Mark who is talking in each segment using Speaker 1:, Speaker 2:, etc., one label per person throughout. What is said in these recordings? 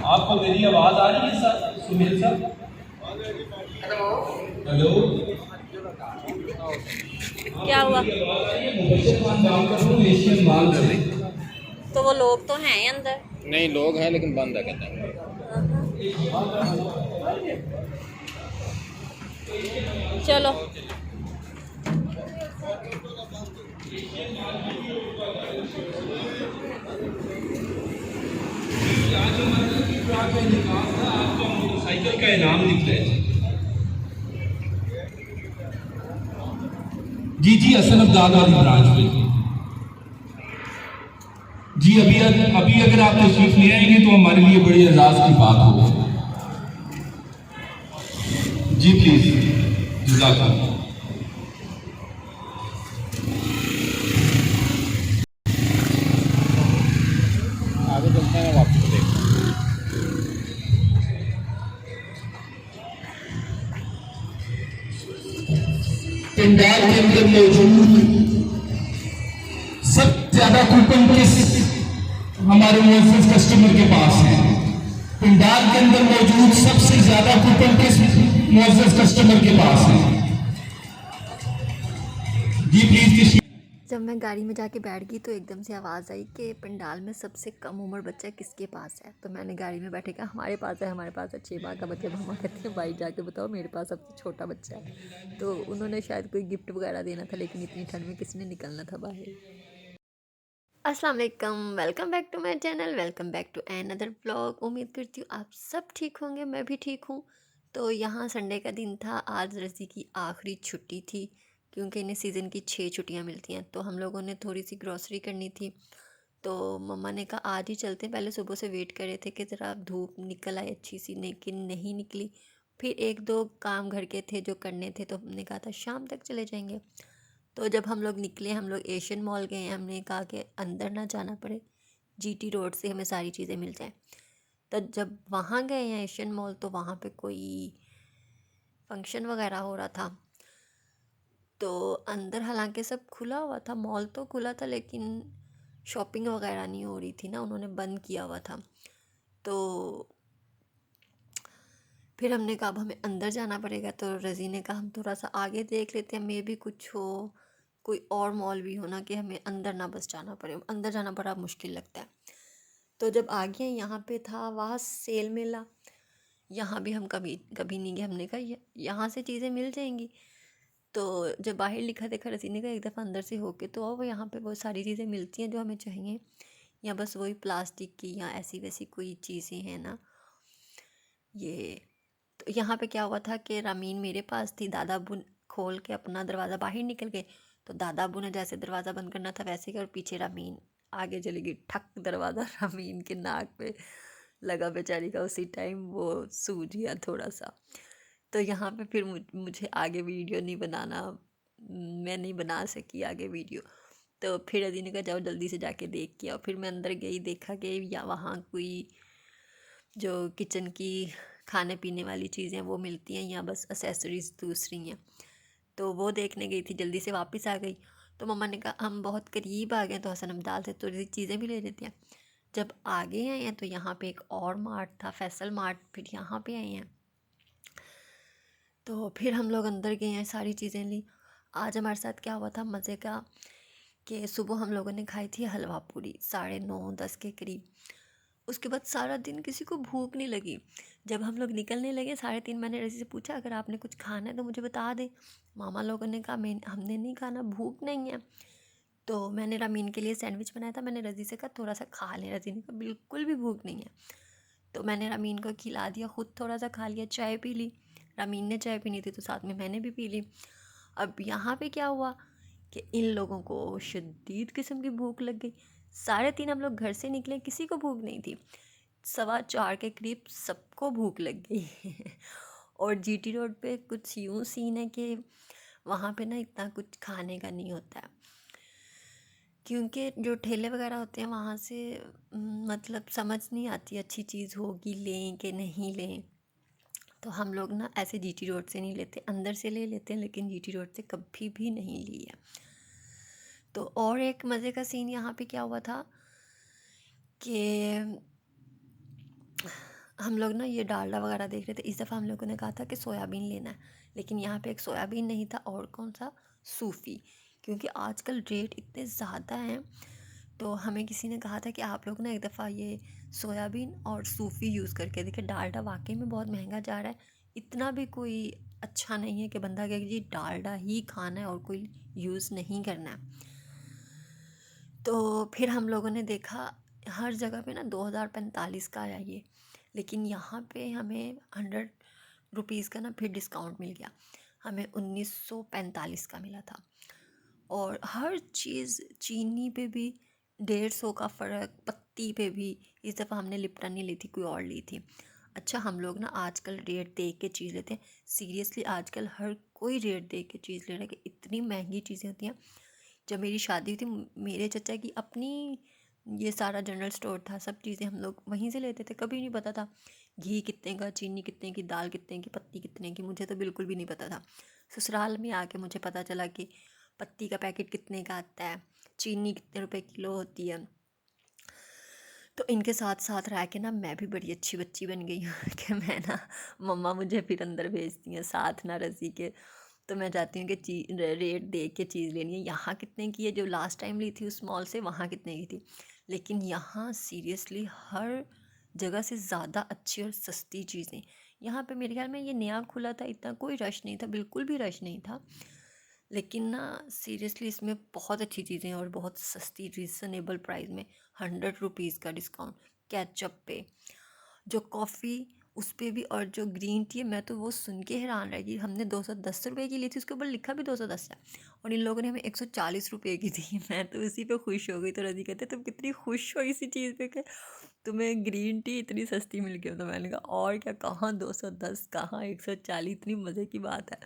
Speaker 1: आपको मेरी आवाज आ रही है सर? सुनील सर, हेलो,
Speaker 2: क्या हुआ?
Speaker 1: मुबशर खान बात कर रहा हूँ, एशियन मॉल से।
Speaker 2: तो वो लोग तो हैं ही अंदर।
Speaker 3: नहीं, लोग हैं लेकिन बंद है कहते हैं।
Speaker 2: चलो
Speaker 1: आपका मोटरसाइकिल का इनाम निकले। जी जी, हसन अब्दाल वाली ब्रांच में जी। अभी अगर आप तशरीफ ले आएंगे तो हमारे लिए बड़ी एजाज की बात होगी जी, प्लीज। जज़ाकल्लाह।
Speaker 3: आगे चलते हैं, वापस देखते हैं।
Speaker 1: पंडाल के अंदर मौजूद सबसे ज्यादा कूपन किस हमारे मुअज़्ज़िज़ कस्टमर के पास है? पंडाल के अंदर मौजूद सबसे ज्यादा कूपन किस मुअज़्ज़िज़ कस्टमर के पास है? जी प्लीज किसी।
Speaker 2: जब मैं गाड़ी में जाके बैठ गई तो एकदम से आवाज़ आई कि पंडाल में सबसे कम उम्र बच्चा किसके पास है। तो मैंने गाड़ी में बैठे कहा हमारे पास है, हमारे पास है 6 माह का बच्चा। मम्मा कहती है भाई जाके बताओ मेरे पास सबसे छोटा बच्चा है। तो उन्होंने शायद कोई गिफ्ट वगैरह देना था, लेकिन इतनी ठंड में किसने निकलना था बाहर। अस्सलाम वालेकुम, welcome back to my channel, welcome back to another vlog. उम्मीद करती हूँ आप सब ठीक होंगे, मैं भी ठीक हूँ। तो यहाँ संडे का दिन था, आज रज़ी की आखिरी छुट्टी थी क्योंकि इन्हें सीज़न की 6 छुट्टियाँ मिलती हैं। तो हम लोगों ने थोड़ी सी ग्रॉसरी करनी थी, तो मम्मा ने कहा आज ही चलते हैं। पहले सुबह से वेट कर रहे थे कि ज़रा धूप निकल आए अच्छी सी, लेकिन नहीं निकली। फिर एक दो काम घर के थे जो करने थे, तो हमने कहा था शाम तक चले जाएंगे। तो जब हम लोग निकले, हम लोग एशियन मॉल गए हैं। हमने कहा कि अंदर ना जाना पड़े, जीटी रोड से हमें सारी चीज़ें मिल जाएं। तो जब वहाँ गए हैं एशियन मॉल, तो वहाँ पे कोई फंक्शन वगैरह हो रहा था। तो अंदर हालांकि सब खुला हुआ था, मॉल तो खुला था, लेकिन शॉपिंग वगैरह नहीं हो रही थी ना, उन्होंने बंद किया हुआ था। तो फिर हमने कहा अब हमें अंदर जाना पड़ेगा। तो रज़ी ने कहा हम थोड़ा सा आगे देख लेते हैं, मे भी कुछ हो, कोई और मॉल भी हो ना, कि हमें अंदर ना बस जाना पड़े। अंदर जाना बड़ा मुश्किल लगता है। तो जब आगे यहाँ पे था वहाँ सेल मेला, यहाँ भी हम कभी कभी नहीं गए। हमने कहा यहाँ से चीज़ें मिल जाएंगी। तो जब बाहर लिखा देखा, रज़ी ने कहा एक दफ़ा अंदर से होके तो आओ, यहाँ पे बहुत सारी चीज़ें मिलती हैं जो हमें चाहिए, या बस वही प्लास्टिक की या ऐसी वैसी कोई चीज़ें हैं ना ये। तो यहाँ पे क्या हुआ था कि रामीन मेरे पास थी, दादा अब्बू खोल के अपना दरवाज़ा बाहर निकल गए। तो दादा अब्बू ने जैसे दरवाज़ा बंद करना था वैसे ही, और पीछे रामीन आगे चली गई, ठक दरवाज़ा रामीन के नाक पे लगा बेचारी का। उसी टाइम वो सूज गया थोड़ा सा। तो यहाँ पे फिर मुझे आगे वीडियो नहीं बनाना, मैं नहीं बना सकी आगे वीडियो। तो फिर अजी ने कहा जाओ जल्दी से जाके देख के आओ। फिर मैं अंदर गई, देखा कि या वहाँ कोई जो किचन की खाने पीने वाली चीज़ें वो मिलती हैं, या बस एसेसरीज़ दूसरी हैं। तो वो देखने गई थी, जल्दी से वापस आ गई। तो मम्मा ने कहा हम बहुत करीब आ गए तो हसन अब्दाल से थोड़ी सी चीज़ें भी ले लेते हैं। जब आगे आए हैं तो यहाँ पे एक और मार्ट था, फैसल मार्ट, फिर यहाँ पे आए हैं। तो फिर हम लोग अंदर गए हैं, सारी चीज़ें ली। आज हमारे साथ क्या हुआ था मज़े का, कि सुबह हम लोगों ने खाई थी हलवा पूरी 9:30-10 के करीब। उसके बाद सारा दिन किसी को भूख नहीं लगी। जब हम लोग निकलने लगे 3:30, मैंने रज़ी से पूछा अगर आपने कुछ खाना है तो मुझे बता दे। मामा लोगों ने कहा मैं हमने नहीं खाना, भूख नहीं है। तो मैंने रामीन के लिए सैंडविच बनाया था, मैंने रज़ी से कहा थोड़ा सा खा लें। रज़ी ने कहा बिल्कुल भी भूख नहीं है। तो मैंने रामीन को खिला दिया, ख़ुद थोड़ा सा खा लिया, चाय पी ली। रामीन ने चाय पीनी थी तो साथ में मैंने भी पी ली। अब यहाँ पे क्या हुआ कि इन लोगों को शदीद किस्म की भूख लग गई। 3:30 हम लोग घर से निकले, किसी को भूख नहीं थी। 4:15 के करीब सबको भूख लग गई। और जीटी रोड पे कुछ यूँ सीन है कि वहाँ पे ना इतना कुछ खाने का नहीं होता है, क्योंकि जो ठेले वगैरह होते हैं वहाँ से मतलब समझ नहीं आती अच्छी चीज़ होगी लें कि नहीं लें। तो हम लोग ना ऐसे जीटी रोड से नहीं लेते, अंदर से ले लेते हैं, लेकिन जीटी रोड से कभी भी नहीं ली है। तो और एक मज़े का सीन यहाँ पे क्या हुआ था कि हम लोग ना ये डालडा वगैरह देख रहे थे। इस दफ़ा हम लोगों ने कहा था कि सोयाबीन लेना है, लेकिन यहाँ पे एक सोयाबीन नहीं था और कौन सा, सूफ़ी। क्योंकि आजकल रेट इतने ज़्यादा हैं, तो हमें किसी ने कहा था कि आप लोग ना एक दफ़ा ये सोयाबीन और सूफ़ी यूज़ करके देखिए। डालडा वाकई में बहुत महंगा जा रहा है, इतना भी कोई अच्छा नहीं है कि बंदा कहे कि जी डालडा ही खाना है और कोई यूज़ नहीं करना है। तो फिर हम लोगों ने देखा हर जगह पे ना 2045 का आया ये, लेकिन यहाँ पे हमें 100 रुपीज़ का ना फिर डिस्काउंट मिल गया, हमें 1945 का मिला था। और हर चीज़, चीनी पे भी 150 का फ़र्क, पत्ती पे भी। इस दफ़ा हमने लिप्टन नहीं ली थी, कोई और ली थी। अच्छा, हम लोग ना आजकल रेट देख के चीज़ लेते हैं। सीरियसली आजकल हर कोई रेट देख के चीज़ ले रहा है कि इतनी महंगी चीज़ें होती हैं। जब मेरी शादी हुई थी, मेरे चचा की अपनी ये सारा जनरल स्टोर था, सब चीज़ें हम लोग वहीं से लेते थे। कभी नहीं पता था घी कितने का, चीनी कितने की, दाल कितने की, पत्ती कितने की, मुझे तो बिल्कुल भी नहीं पता था। ससुराल में आके मुझे पता चला कि पत्ती का पैकेट कितने का आता है, चीनी कितने रुपए किलो होती है। तो इनके साथ साथ रह के ना मैं भी बड़ी अच्छी बच्ची बन गई हूँ कि मैं ना, मम्मा मुझे फिर अंदर भेजती हैं साथ ना रज़ी के। तो मैं चाहती हूँ कि रेट देख के चीज़ लेनी है। यहाँ कितने की है, जो लास्ट टाइम ली थी उस मॉल से, वहाँ कितने की थी। लेकिन यहाँ सीरियसली हर जगह से ज़्यादा अच्छी और सस्ती चीज़ें। यहाँ पे मेरे ख्याल में ये नया खुला था, इतना कोई रश नहीं था, बिल्कुल भी रश नहीं था। लेकिन ना सीरियसली इसमें बहुत अच्छी चीज़ें हैं और बहुत सस्ती, रीज़नेबल प्राइस में। 100 रुपीज़ का डिस्काउंट केचप पे, जो कॉफ़ी उस पे भी, और जो ग्रीन टी है, मैं तो वो सुन के हैरान रह गई। हमने 210 रुपये की ली थी, उसके ऊपर लिखा भी 210 है, और इन लोगों ने हमें 140 रुपये की दी। मैं तो उसी पे खुश हो गई। तो रजी कहते तुम कितनी खुश हो इसी चीज़ पे कि तुम्हें ग्रीन टी इतनी सस्ती मिल गई। तो मैंने कहा और क्या, कहाँ 210, कहाँ 140, इतनी मज़े की बात है।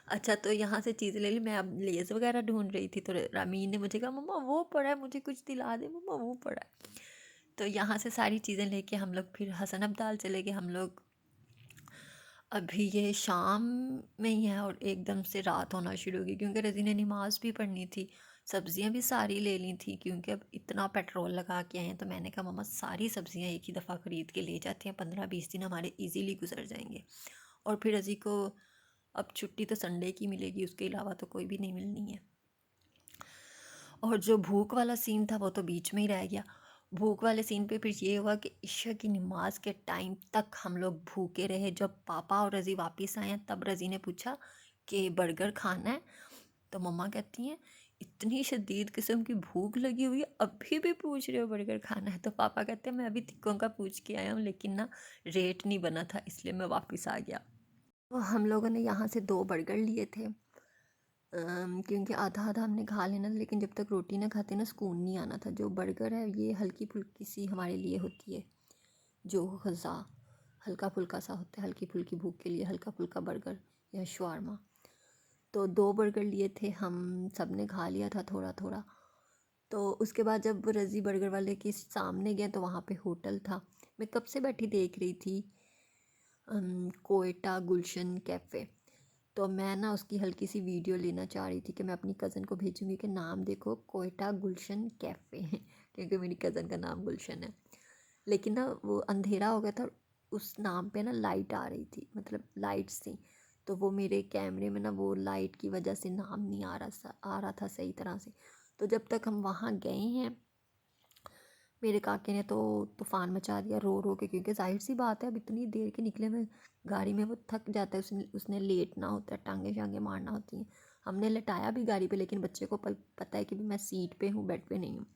Speaker 2: अच्छा, तो यहाँ से चीज़ें ले ली। मैं अब लेज़ वगैरह ढूंढ रही थी, तो रामीन ने मुझे कहा मम्मा वो पड़ा है, मुझे कुछ दिला दे मम्मा, वो पड़ा है। तो यहाँ से सारी चीज़ें लेके हम लोग फिर हसन अब्दाल चले गए। हम लोग अभी ये शाम में ही है और एकदम से रात होना शुरू हो गई, क्योंकि रज़ी ने नमाज़ भी पढ़नी थी। सब्ज़ियाँ भी सारी ले ली थी, क्योंकि अब इतना पेट्रोल लगा के आए हैं। तो मैंने कहा मम्मा सारी सब्ज़ियाँ एक ही दफ़ा ख़रीद के ले जाते हैं, 15-20 दिन हमारे इजीली गुजर जाएंगे। और फिर रज़ी को अब छुट्टी तो संडे की मिलेगी, उसके अलावा तो कोई भी नहीं मिलनी है। और जो भूख वाला सीन था वो तो बीच में ही रह गया। भूख वाले सीन पे फिर ये हुआ कि इशा की नमाज के टाइम तक हम लोग भूखे रहे। जब पापा और रज़ी वापस आए हैं, तब रज़ी ने पूछा कि बर्गर खाना है। तो मम्मा कहती हैं इतनी शदीद किस्म की भूख लगी हुई है, अभी भी पूछ रहे हो बर्गर खाना है। तो पापा कहते हैं मैं अभी तिक्कों का पूछ के आया हूँ, लेकिन ना रेट नहीं बना था, इसलिए मैं वापस आ गया। तो हम लोगों ने यहाँ से 2 बर्गर लिए थे, क्योंकि आधा आधा हमने खा लेना था, लेकिन जब तक रोटी ना खाते ना सुकून नहीं आना था। जो बर्गर है ये हल्की फुल्की सी हमारे लिए होती है, जो गज़ा हल्का फुल्का सा होता है, हल्की फुल्की भूख के लिए हल्का फुल्का बर्गर या शवारमा। तो 2 बर्गर लिए थे हम, सब ने खा लिया था थोड़ा थोड़ा। तो उसके बाद जब रज़ी बर्गर वाले के सामने गए तो वहाँ पे होटल था। मैं कब से बैठी देख रही थी कोयटा गुलशन कैफ़े। तो मैं ना उसकी हल्की सी वीडियो लेना चाह रही थी कि मैं अपनी कज़न को भेजूँगी कि नाम देखो कोयटा गुलशन कैफ़े क्योंकि मेरी कज़न का नाम गुलशन है। लेकिन ना वो अंधेरा हो गया था, उस नाम पे ना लाइट आ रही थी, मतलब लाइट्स थी। तो वो मेरे कैमरे में ना वो लाइट की वजह से नाम नहीं आ रहा था सही तरह से। तो जब तक हम वहाँ गए हैं, मेरे काके ने तो तूफ़ान मचा दिया रो रो के, क्योंकि जाहिर सी बात है अब इतनी देर के निकले में गाड़ी में वो थक जाता है, उसने लेटना होता है, टांगे शांगे मारना होती हैं। हमने लेटाया भी गाड़ी पे, लेकिन बच्चे को पता है कि मैं सीट पे हूँ, बेड पे नहीं हूँ।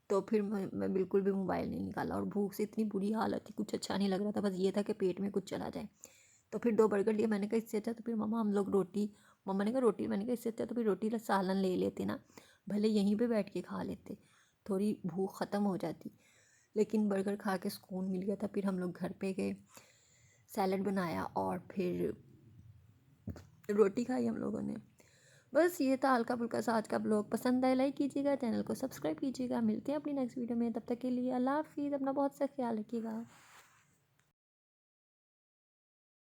Speaker 2: तो फिर मैं बिल्कुल भी मोबाइल नहीं निकाला, और भूख से इतनी बुरी हालत थी, कुछ अच्छा नहीं लग रहा था, बस ये था कि पेट में कुछ चला जाए। तो फिर 2 बर्गर लिए। मैंने कहा इससे अच्छा तो फिर मम्मा हम लोग रोटी, मम्मा ने कहा रोटी, मैंने कहा इससे अच्छा तो फिर रोटी सालन ले लेते ना, भले यहीं पे बैठ के खा लेते, थोड़ी भूख ख़त्म हो जाती। लेकिन बर्गर खा के सुकून मिल गया था। फिर हम लोग घर पे गए, सैलड बनाया और फिर रोटी खाई हम लोगों ने। बस ये था हल्का फुल्का सा आज का ब्लॉग। पसंद आए लाइक कीजिएगा, चैनल को सब्सक्राइब कीजिएगा। मिलते हैं अपनी नेक्स्ट वीडियो में, तब तक के लिए अल्लाह हाफिज़। अपना बहुत सा ख्याल रखिएगा।